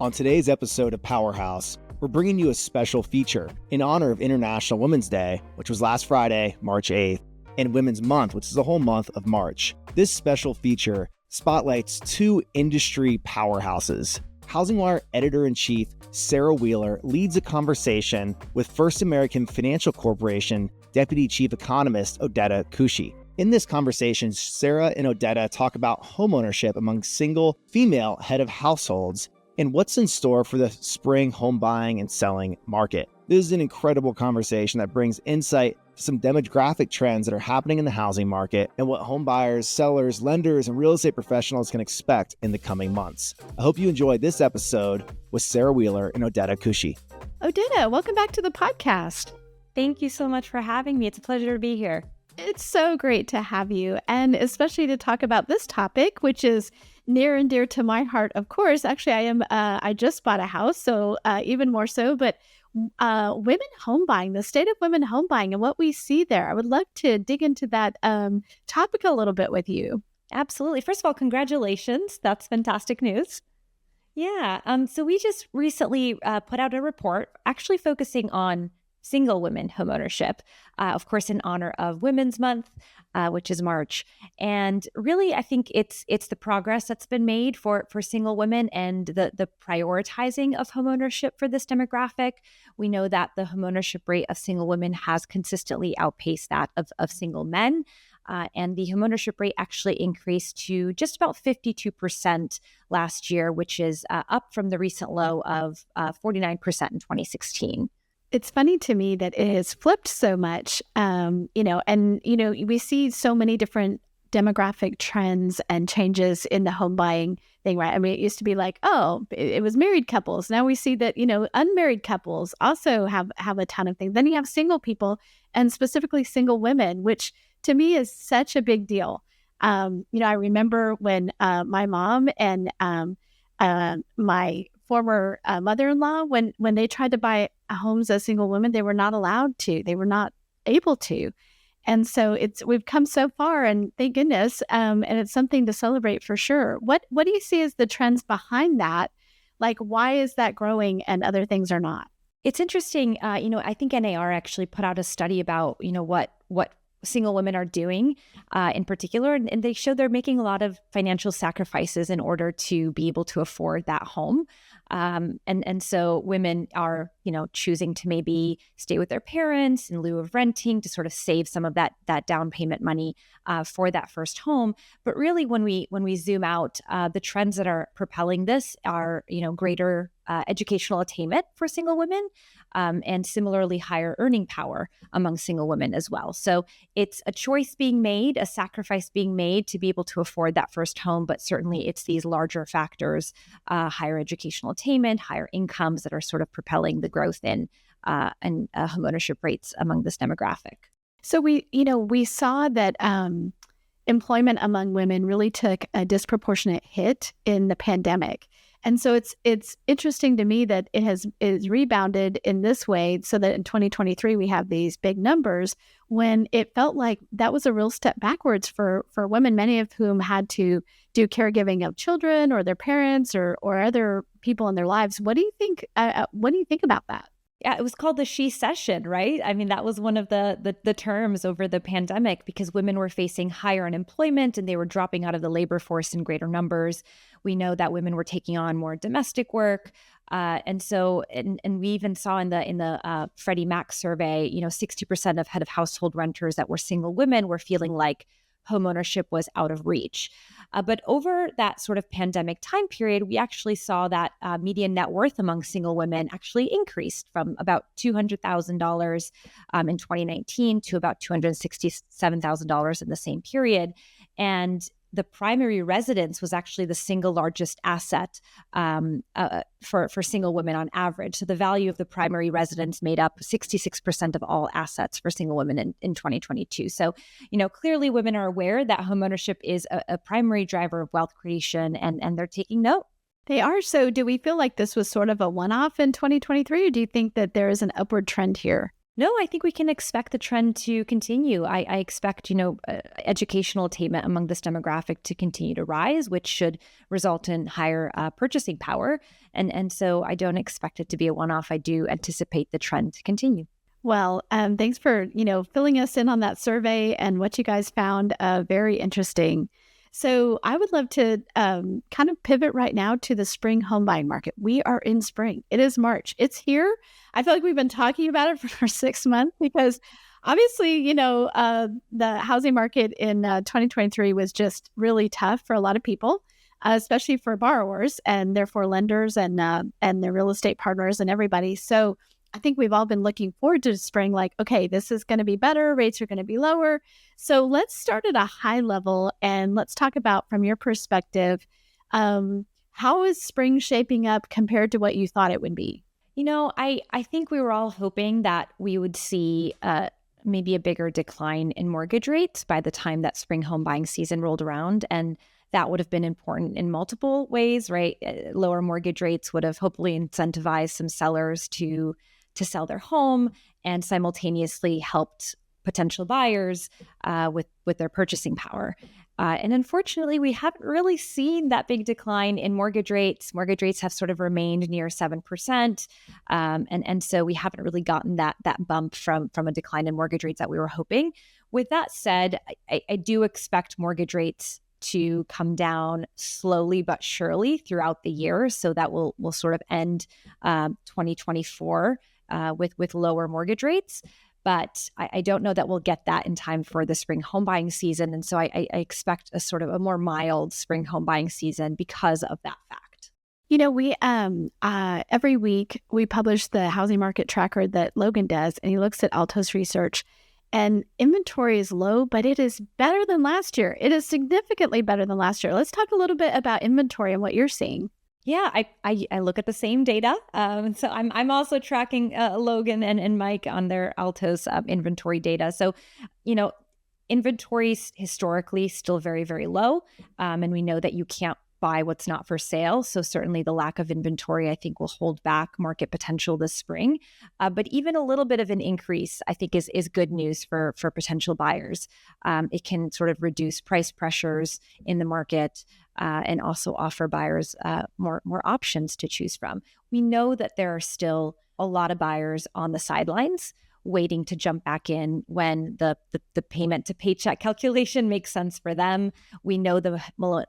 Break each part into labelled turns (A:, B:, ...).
A: On today's episode of Powerhouse, we're bringing you a special feature in honor of International Women's Day, which was last Friday, March 8th, and Women's Month, which is the whole month of March. This special feature spotlights two industry powerhouses. HousingWire editor-in-chief Sarah Wheeler leads a conversation with First American Financial Corporation Deputy Chief Economist Odeta Kushi. In this conversation, Sarah and Odeta talk about homeownership among single female head of households and what's in store for the spring home buying and selling market. This is an incredible conversation that brings insight to some demographic trends that are happening in the housing market and what home buyers, sellers, lenders, and real estate professionals can expect in the coming months. I hope you enjoyed this episode with Sarah Wheeler and Odeta Kushi.
B: Odeta, welcome back to the podcast.
C: Thank you so much for having me. It's a pleasure to be here.
B: It's so great to have you, and especially to talk about this topic, which is near and dear to my heart, of course. Actually, I just bought a house, so even more so, but women home buying, the state of women home buying and what we see there. I would love to dig into that topic a little bit with you.
C: Absolutely. First of all, congratulations. That's fantastic news. Yeah. So we just recently put out a report actually focusing on single women homeownership, of course, in honor of Women's Month, which is March. And really, I think it's the progress that's been made for single women and the prioritizing of homeownership for this demographic. We know that the homeownership rate of single women has consistently outpaced that of single men. And the homeownership rate actually increased to just about 52% last year, which is up from the recent low of 49% in 2016.
B: It's funny to me that it has flipped so much, we see so many different demographic trends and changes in the home buying thing, right? I mean, it used to be like, it was married couples. Now we see that, unmarried couples also have a ton of things. Then you have single people and specifically single women, which to me is such a big deal. I remember when my mom and my former mother-in-law, when they tried to buy homes as single women, they were not allowed to. They were not able to. And so we've come so far, and thank goodness, and it's something to celebrate for sure. What do you see as the trends behind that? Like, why is that growing and other things are not?
C: It's interesting. I think NAR actually put out a study about, what single women are doing in particular. And they show they're making a lot of financial sacrifices in order to be able to afford that home. And so women are, choosing to maybe stay with their parents in lieu of renting to sort of save some of that down payment money for that first home. But really, when we zoom out, the trends that are propelling this are, greater educational attainment for single women, and similarly higher earning power among single women as well. So it's a choice being made, a sacrifice being made to be able to afford that first home, but certainly it's these larger factors, higher educational attainment, higher incomes that are sort of propelling the growth in homeownership rates among this demographic.
B: So we saw that employment among women really took a disproportionate hit in the pandemic. And so it's interesting to me that is rebounded in this way, so that in 2023 we have these big numbers, when it felt like that was a real step backwards for women, many of whom had to do caregiving of children or their parents or other people in their lives. What do you think? What do you think about that?
C: Yeah, it was called the she-cession, right? I mean, that was one of the terms over the pandemic, because women were facing higher unemployment and they were dropping out of the labor force in greater numbers. We know that women were taking on more domestic work. And we even saw in the Freddie Mac survey, 60% of head of household renters that were single women were feeling like homeownership was out of reach. But over that sort of pandemic time period, we actually saw that median net worth among single women actually increased from about $200,000 in 2019 to about $267,000 in the same period. And the primary residence was actually the single largest asset for single women on average. So the value of the primary residence made up 66% of all assets for single women in 2022. So, clearly women are aware that homeownership is a primary driver of wealth creation, and they're taking note.
B: They are. So do we feel like this was sort of a one-off in 2023, or do you think that there is an upward trend here?
C: No, I think we can expect the trend to continue. I expect, educational attainment among this demographic to continue to rise, which should result in higher purchasing power. And so I don't expect it to be a one-off. I do anticipate the trend to continue.
B: Well, thanks for, filling us in on that survey and what you guys found very interesting. So I would love to kind of pivot right now to the spring home buying market. We are in spring. It is March. It's here. I feel like we've been talking about it for 6 months because obviously, the housing market in 2023 was just really tough for a lot of people, especially for borrowers and therefore lenders and their real estate partners and everybody. So I think we've all been looking forward to spring, like, okay, this is going to be better. Rates are going to be lower. So let's start at a high level and let's talk about, from your perspective, how is spring shaping up compared to what you thought it would be?
C: I think we were all hoping that we would see maybe a bigger decline in mortgage rates by the time that spring home buying season rolled around. And that would have been important in multiple ways, right? Lower mortgage rates would have hopefully incentivized some sellers to sell their home and simultaneously helped potential buyers with their purchasing power. And unfortunately, we haven't really seen that big decline in mortgage rates. Mortgage rates have sort of remained near 7%. And so we haven't really gotten that bump from a decline in mortgage rates that we were hoping. With that said, I do expect mortgage rates to come down slowly but surely throughout the year. So that will sort of end 2024 with lower mortgage rates. But I don't know that we'll get that in time for the spring home buying season. And so I expect a sort of a more mild spring home buying season because of that fact.
B: We every week we publish the housing market tracker that Logan does, and he looks at Altos Research. And inventory is low, but it is better than last year. It is significantly better than last year. Let's talk a little bit about inventory and what you're seeing.
C: Yeah, I look at the same data. So I'm also tracking Logan and Mike on their Altos inventory data. So, inventory historically still very, very low. And we know that you can't buy what's not for sale. So certainly the lack of inventory, I think, will hold back market potential this spring. But even a little bit of an increase, I think, is good news for potential buyers. It can sort of reduce price pressures in the market and also offer buyers more options to choose from. We know that there are still a lot of buyers on the sidelines waiting to jump back in when the payment to paycheck calculation makes sense for them. We know the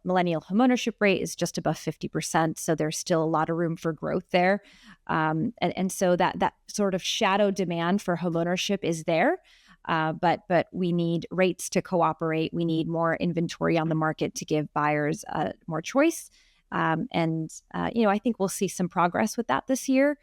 C: millennial homeownership rate is just above 50%, so there's still a lot of room for growth there. And so that sort of shadow demand for homeownership is there. But we need rates to cooperate. We need more inventory on the market to give buyers more choice. I think we'll see some progress with that this year.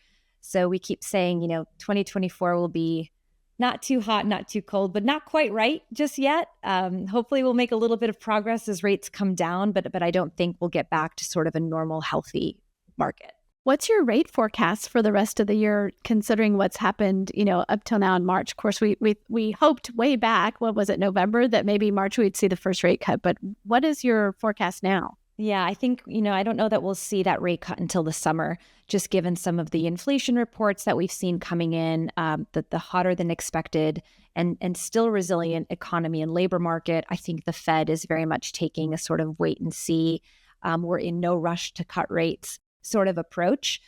C: So we keep saying, 2024 will be not too hot, not too cold, but not quite right just yet. Hopefully we'll make a little bit of progress as rates come down, but I don't think we'll get back to sort of a normal, healthy market.
B: What's your rate forecast for the rest of the year, considering what's happened, up till now in March? Of course, we hoped way back, what was it, November, that maybe March we'd see the first rate cut. But what is your forecast now?
C: Yeah, I think, I don't know that we'll see that rate cut until the summer, just given some of the inflation reports that we've seen coming in, the hotter than expected and still resilient economy and labor market. I think the Fed is very much taking a sort of wait and see. We're in no rush to cut rates sort of approach.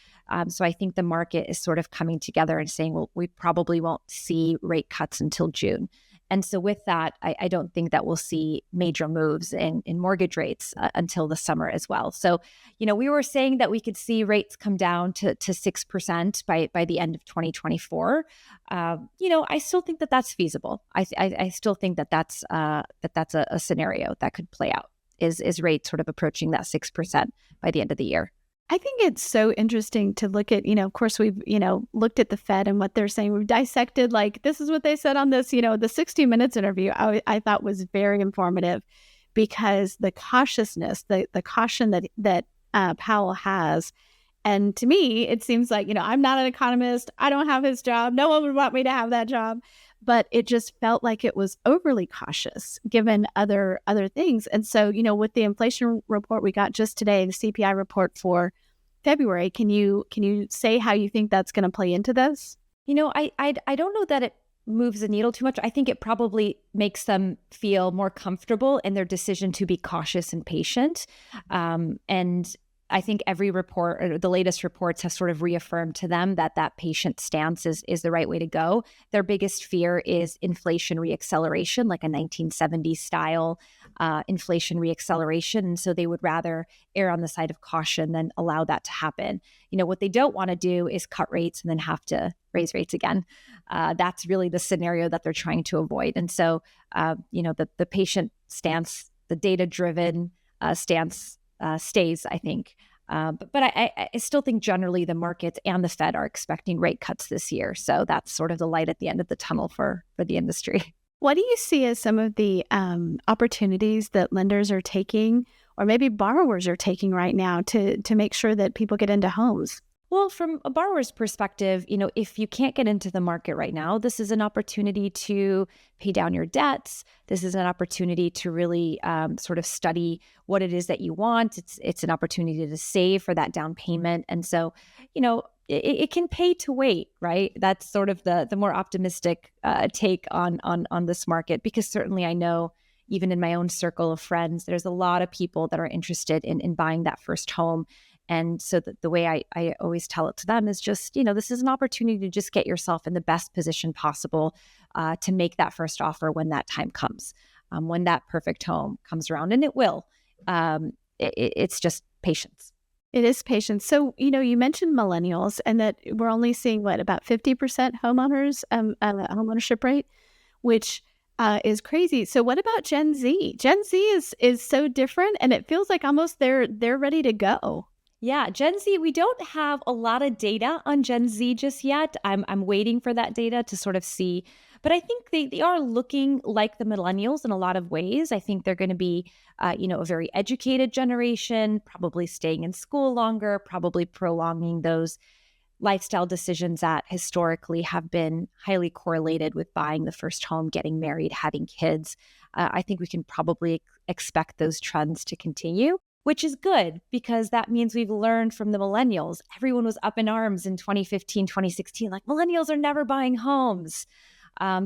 C: So I think the market is sort of coming together and saying, well, we probably won't see rate cuts until June. And so with that, I don't think that we'll see major moves in mortgage rates until the summer as well. So, we were saying that we could see rates come down to 6% by the end of 2024. I still think that that's feasible. I still think that that's a scenario that could play out, is rates sort of approaching that 6% by the end of the year.
B: I think it's so interesting to look at, of course, we've, looked at the Fed and what they're saying. We've dissected, like, this is what they said on this, the 60 Minutes interview, I thought was very informative because the cautiousness, the caution that Powell has. And to me, it seems like, I'm not an economist. I don't have his job. No one would want me to have that job. But it just felt like it was overly cautious given other things. And so, with the inflation report we got just today, the CPI report for February, can you say how you think that's going to play into this?
C: I don't know that it moves the needle too much. I think it probably makes them feel more comfortable in their decision to be cautious and patient. And I think every report, or the latest reports, have sort of reaffirmed to them that patient stance is the right way to go. Their biggest fear is inflation reacceleration, like a 1970s style inflation reacceleration. And so they would rather err on the side of caution than allow that to happen. What they don't want to do is cut rates and then have to raise rates again. That's really the scenario that they're trying to avoid. And so, the patient stance, the data-driven stance stays, I think. But I still think generally the markets and the Fed are expecting rate cuts this year. So that's sort of the light at the end of the tunnel for the industry.
B: What do you see as some of the opportunities that lenders are taking, or maybe borrowers are taking right now to make sure that people get into homes?
C: Well, from a borrower's perspective, if you can't get into the market right now, this is an opportunity to pay down your debts. This is an opportunity to really sort of study what it is that you want. It's an opportunity to save for that down payment. And so, it can pay to wait, right? That's sort of the more optimistic take on this market, because certainly I know even in my own circle of friends, there's a lot of people that are interested in buying that first home. And so the way I always tell it to them is just, this is an opportunity to just get yourself in the best position possible to make that first offer when that time comes, when that perfect home comes around. And it will. It's just patience.
B: It is patience. So, you mentioned millennials and that we're only seeing, about 50% homeowners, homeownership rate, which is crazy. So what about Gen Z? Gen Z is so different, and it feels like almost they're ready to go.
C: Yeah, Gen Z, we don't have a lot of data on Gen Z just yet. I'm waiting for that data to sort of see. But I think they are looking like the millennials in a lot of ways. I think they're going to be, a very educated generation, probably staying in school longer, probably prolonging those lifestyle decisions that historically have been highly correlated with buying the first home, getting married, having kids. I think we can probably expect those trends to continue, which is good because that means we've learned from the millennials. Everyone was up in arms in 2015, 2016, like millennials are never buying homes.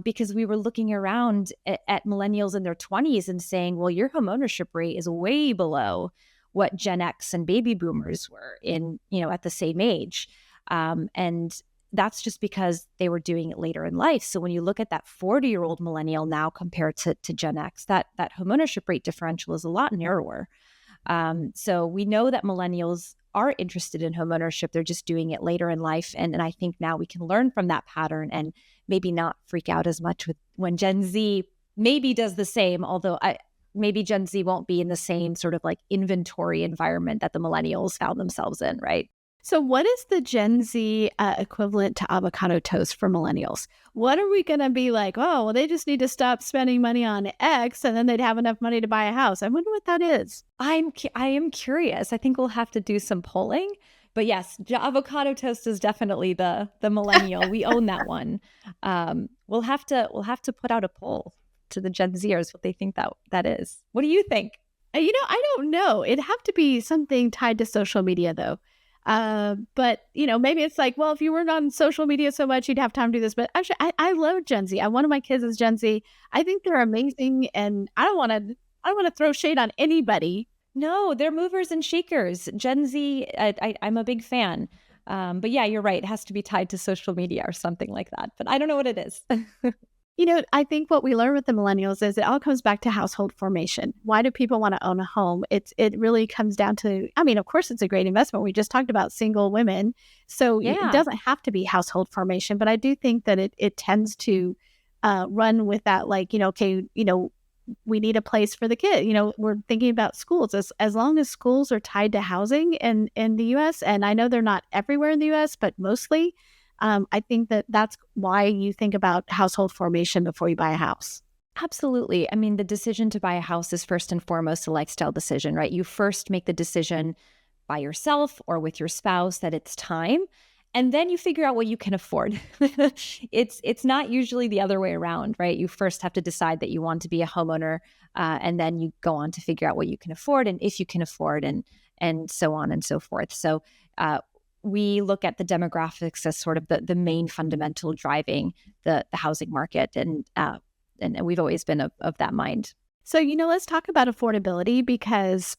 C: Because we were looking around at millennials in their 20s and saying, well, your homeownership rate is way below what Gen X and baby boomers were in, at the same age. And that's just because they were doing it later in life. So when you look at that 40-year-old millennial now compared to Gen X, that homeownership rate differential is a lot narrower. So we know that millennials are interested in homeownership. They're just doing it later in life. And I think now we can learn from that pattern and maybe not freak out as much when Gen Z maybe does the same, although maybe Gen Z won't be in the same sort of like inventory environment that the millennials found themselves in, right?
B: So what is the Gen Z equivalent to avocado toast for millennials? What are we going to be like? Oh, well, they just need to stop spending money on X and then they'd have enough money to buy a house. I wonder what that is.
C: I am curious. I think we'll have to do some polling. But yes, avocado toast is definitely the millennial. We own that one. We'll have to put out a poll to the Gen Zers what they think that is. What do you think?
B: I don't know. It'd have to be something tied to social media, though. But maybe it's like, well, if you weren't on social media so much, you'd have time to do this. But actually, I love Gen Z. One of my kids is Gen Z. I think they're amazing, and I don't want to throw shade on anybody.
C: No, they're movers and shakers. Gen Z, I'm a big fan. But yeah, you're right. It has to be tied to social media or something like that. But I don't know what it is.
B: I think what we learn with the millennials is it all comes back to household formation. Why do people want to own a home? It really comes down to, of course, it's a great investment. We just talked about single women. So
C: yeah.
B: It doesn't have to be household formation. But I do think that it tends to run with that, like, we need a place for the kid. We're thinking about schools. As long as schools are tied to housing in the U.S., and I know they're not everywhere in the U.S., but mostly, I think that's why you think about household formation before you buy a house.
C: Absolutely. The decision to buy a house is first and foremost a lifestyle decision, right? You first make the decision by yourself or with your spouse that it's time, and then you figure out what you can afford. It's not usually the other way around, right? You first have to decide that you want to be a homeowner, and then you go on to figure out what you can afford and if you can afford, and so on and so forth. So we look at the demographics as sort of the main fundamental driving the housing market. And we've always been of that mind.
B: So, let's talk about affordability because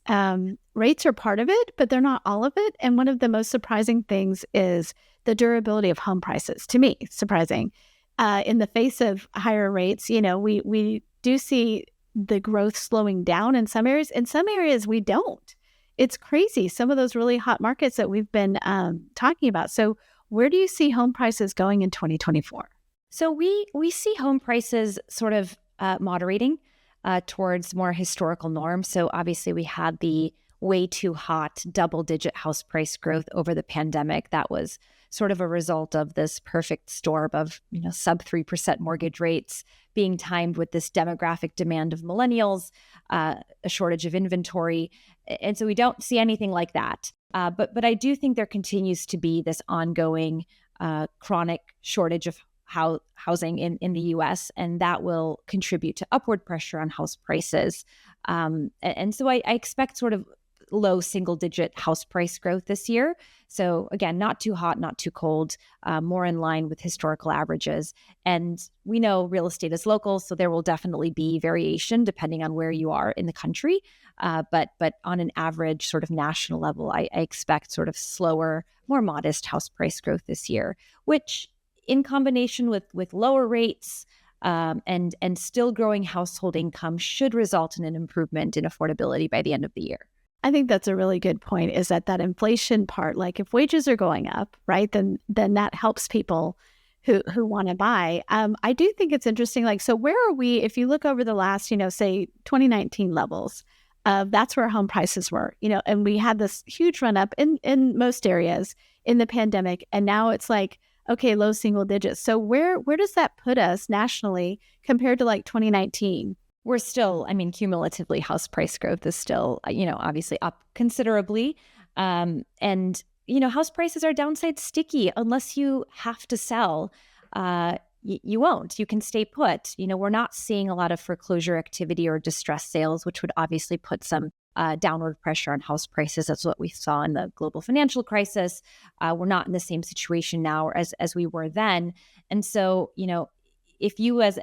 B: rates are part of it, but they're not all of it. And one of the most surprising things is the durability of home prices. To me, surprising. In the face of higher rates, we do see the growth slowing down in some areas. In some areas, we don't. It's crazy. Some of those really hot markets that we've been talking about. So where do you see home prices going in 2024?
C: So we see home prices sort of moderating towards more historical norms. So obviously we had the way too hot double-digit house price growth over the pandemic. That was sort of a result of this perfect storm of sub 3% mortgage rates being timed with this demographic demand of millennials, a shortage of inventory. And so we don't see anything like that. But I do think there continues to be this ongoing chronic shortage of housing in the U.S., and that will contribute to upward pressure on house prices. And so I expect sort of low single-digit house price growth this year. So again, not too hot, not too cold, more in line with historical averages. And we know real estate is local, so there will definitely be variation depending on where you are in the country. But on an average sort of national level, I expect sort of slower, more modest house price growth this year, which in combination with lower rates and still growing household income should result in an improvement in affordability by the end of the year.
B: I think that's a really good point, is that inflation part, like if wages are going up, right, then that helps people who want to buy. I do think it's interesting, like, so where are we, if you look over the last, say 2019 levels, that's where home prices were, and we had this huge run up in most areas in the pandemic. And now it's like, okay, low single digits. So where does that put us nationally compared to like 2019?
C: We're still, cumulatively, house price growth is still, obviously up considerably. And, house prices are downside sticky. Unless you have to sell, you won't. You can stay put. We're not seeing a lot of foreclosure activity or distress sales, which would obviously put some downward pressure on house prices. That's what we saw in the global financial crisis. We're not in the same situation now as we were then. And so, if you as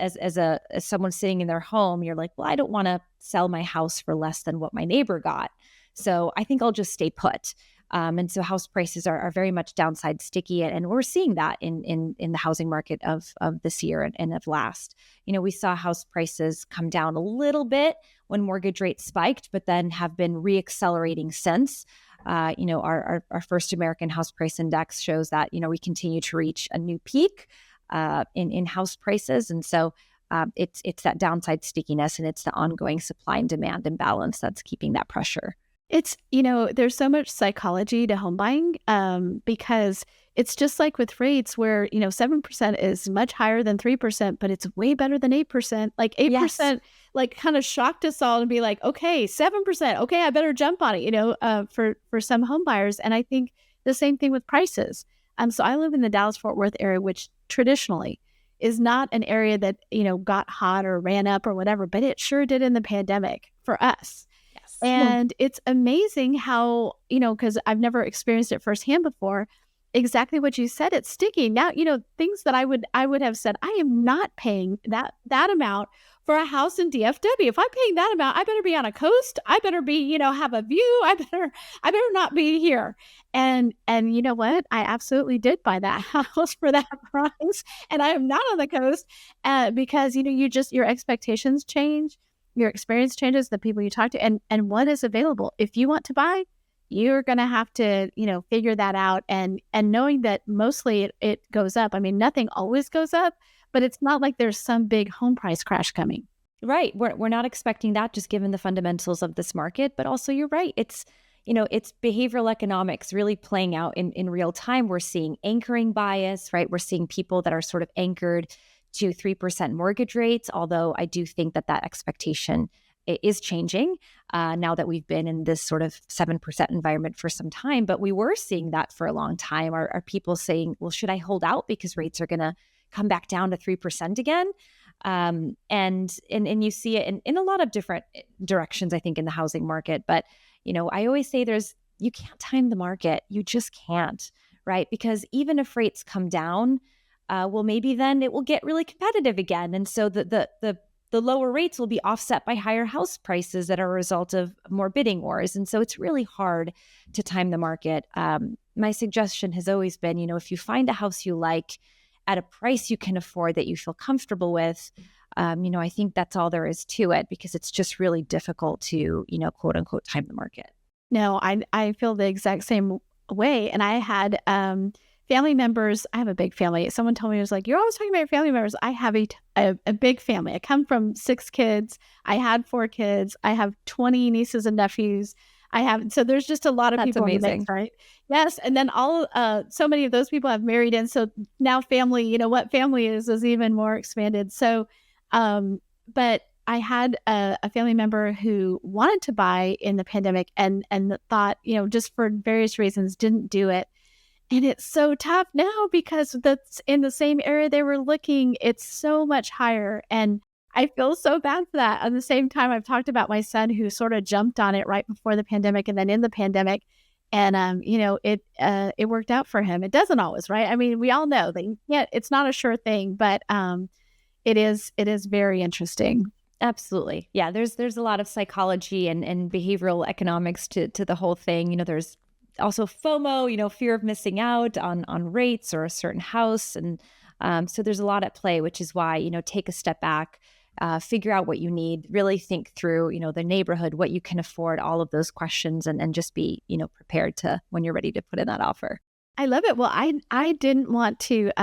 C: someone sitting in their home, you're like, well, I don't want to sell my house for less than what my neighbor got, so I think I'll just stay put. And so house prices are very much downside sticky, and we're seeing that in the housing market of this year and of last. We saw house prices come down a little bit when mortgage rates spiked, but then have been reaccelerating since. Our First American House Price Index shows that we continue to reach a new peak in house prices. And so it's that downside stickiness, and it's the ongoing supply and demand imbalance that's keeping that pressure.
B: It's, there's so much psychology to home buying because it's just like with rates where, 7% is much higher than 3%, but it's way better than 8%. Like 8%, yes, like kind of shocked us all to be like, okay, 7%. Okay, I better jump on it, for some home buyers. And I think the same thing with prices. So I live in the Dallas-Fort Worth area, which traditionally is not an area that, got hot or ran up or whatever, but it sure did in the pandemic for us.
C: Yes.
B: And it's amazing how, because I've never experienced it firsthand before, exactly what you said, it's sticky. Now, things that I would have said, I am not paying that amount for a house in DFW. If I'm paying that amount, I better be on a coast. I better be, have a view. I better not be here. And you know what? I absolutely did buy that house for that price. And I am not on the coast because, your expectations change, your experience changes, the people you talk to, and what is available. If you want to buy, you're going to have to, figure that out. And knowing that mostly it goes up. Nothing always goes up, but it's not like there's some big home price crash coming.
C: Right. We're not expecting that, just given the fundamentals of this market. But also, you're right. It's behavioral economics really playing out in real time. We're seeing anchoring bias, right? We're seeing people that are sort of anchored to 3% mortgage rates, although I do think that expectation is changing now that we've been in this sort of 7% environment for some time. But we were seeing that for a long time. Are people saying, well, should I hold out because rates are going to come back down to 3% again? And you see it in a lot of different directions, I think, in the housing market. But, I always say you can't time the market. You just can't, right? Because even if rates come down, well, maybe then it will get really competitive again. And so the lower rates will be offset by higher house prices that are a result of more bidding wars. And so it's really hard to time the market. My suggestion has always been, if you find a house you like at a price you can afford that you feel comfortable with, I think that's all there is to it, because it's just really difficult to, quote unquote, time the market.
B: No, I feel the exact same way. And I had family members. I have a big family. Someone told me, it was like, you're always talking about your family members. I have a big family. I come from 6 kids. I had 4 kids. I have 20 nieces and nephews. So there's just a lot of people in the mix, right? Yes. And then so many of those people have married in. So now family, what family is even more expanded. So, but I had a family member who wanted to buy in the pandemic and thought, just for various reasons, didn't do it. And it's so tough now because that's in the same area they were looking. It's so much higher. And I feel so bad for that. At the same time, I've talked about my son who sort of jumped on it right before the pandemic and then in the pandemic. And, it worked out for him. It doesn't always, right? I mean, we all know that it's not a sure thing, but it is very interesting.
C: Absolutely. Yeah. There's a lot of psychology and behavioral economics to the whole thing. There's also FOMO, fear of missing out on rates or a certain house. And so there's a lot at play, which is why, take a step back, figure out what you need, really think through, the neighborhood, what you can afford, all of those questions, and just be, prepared to when you're ready to put in that offer.
B: I love it. Well, I didn't want to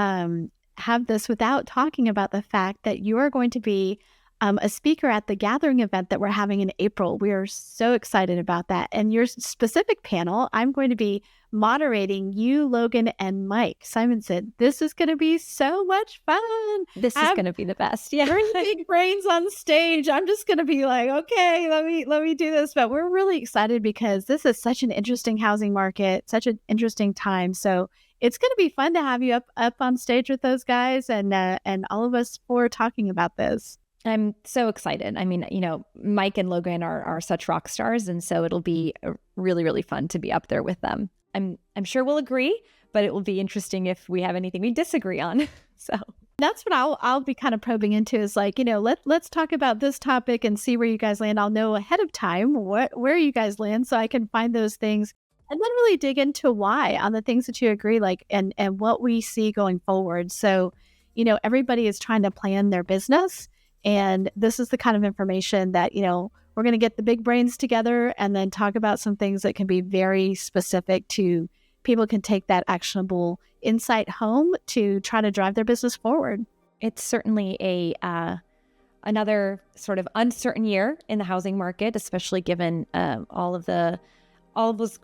B: have this without talking about the fact that you are going to be a speaker at the gathering event that we're having in April. We are so excited about that. And your specific panel, I'm going to be moderating you, Logan, and Mike Simonson. This is going to be so much fun.
C: This is going to be the best. Yeah.
B: Bring big brains on stage. I'm just going to be like, okay, let me do this. But we're really excited because this is such an interesting housing market, such an interesting time. So it's going to be fun to have you up on stage with those guys and all of us for talking about this.
C: I'm so excited. I mean, Mike and Logan are such rock stars. And so it'll be really, really fun to be up there with them. I'm sure we'll agree, but it will be interesting if we have anything we disagree on. So
B: that's what I'll be kind of probing into is like, let's talk about this topic and see where you guys land. I'll know ahead of time where you guys land so I can find those things and then really dig into why on the things that you agree, like, and what we see going forward. So, everybody is trying to plan their business. And this is the kind of information that, we're going to get the big brains together and then talk about some things that can be very specific to people can take that actionable insight home to try to drive their business forward.
C: It's certainly another sort of uncertain year in the housing market, especially given all of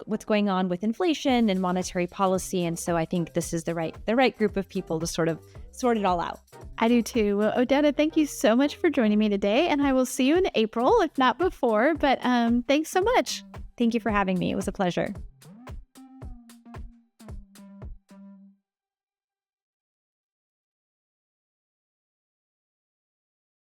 C: what's going on with inflation and monetary policy. And so I think this is the right group of people to sort of sort it all out.
B: I do too. Well, Odeta, thank you so much for joining me today. And I will see you in April, if not before. But thanks so much.
C: Thank you for having me. It was a pleasure.